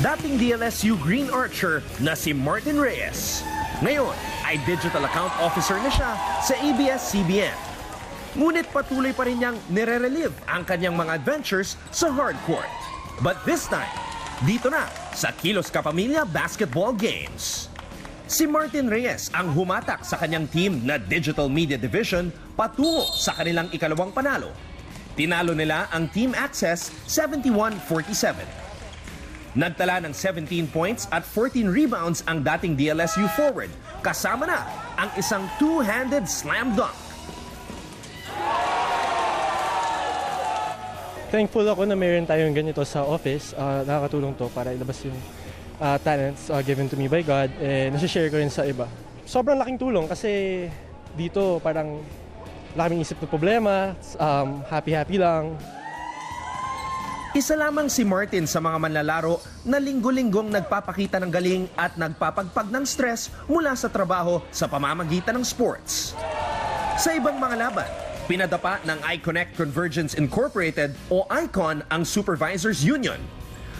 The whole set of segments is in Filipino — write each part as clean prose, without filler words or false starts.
dating DLSU Green Archer na si Martin Reyes. Ngayon ay digital account officer na siya sa ABS-CBN. Ngunit patuloy pa rin niyang nire-relive ang kanyang mga adventures sa hardcourt. But this time, dito na sa Kilos Kapamilya Basketball Games. Si Martin Reyes ang humatak sa kanyang team na Digital Media Division patungo sa kanilang ikalawang panalo. Tinalo nila ang Team Access 71-47. Nagtala ng 17 points at 14 rebounds ang dating DLSU forward, kasama na ang isang two-handed slam dunk. Thankful ako na mayroon tayong ganito sa office. Nakakatulong to para ilabas yung talents given to me by God. Nasi-share ko rin sa iba. Sobrang laking tulong kasi dito parang wala kaming isip na problema, happy-happy lang. Isa lamang si Martin sa mga manlalaro na linggo-linggong nagpapakita ng galing at nagpapagpag ng stress mula sa trabaho sa pamamagitan ng sports. Sa ibang mga laban, pinadapa ng iConnect Convergence Incorporated o ICON ang Supervisors Union.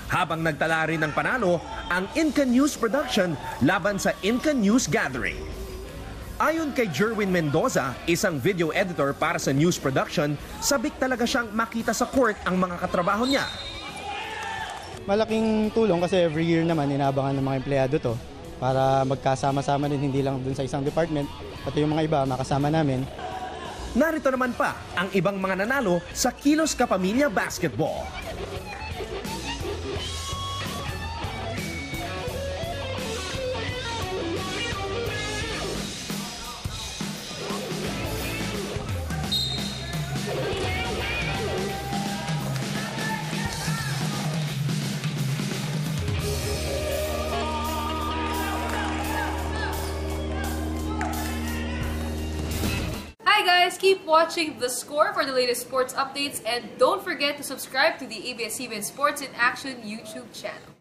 Habang nagtala rin ng panalo ang Inca News Production laban sa Inca News Gathering. Ayon kay Jerwin Mendoza, isang video editor para sa news production, sabik talaga siyang makita sa court ang mga katrabaho niya. Malaking tulong kasi every year naman inaabangan ng mga empleyado to para magkasama-sama din, hindi lang dun sa isang department, pati yung mga iba makasama namin. Narito naman pa ang ibang mga nanalo sa Kilos Kapamilya Basketball. Hi guys, keep watching The Score for the latest sports updates and don't forget to subscribe to the ABS-CBN Sports in Action YouTube channel.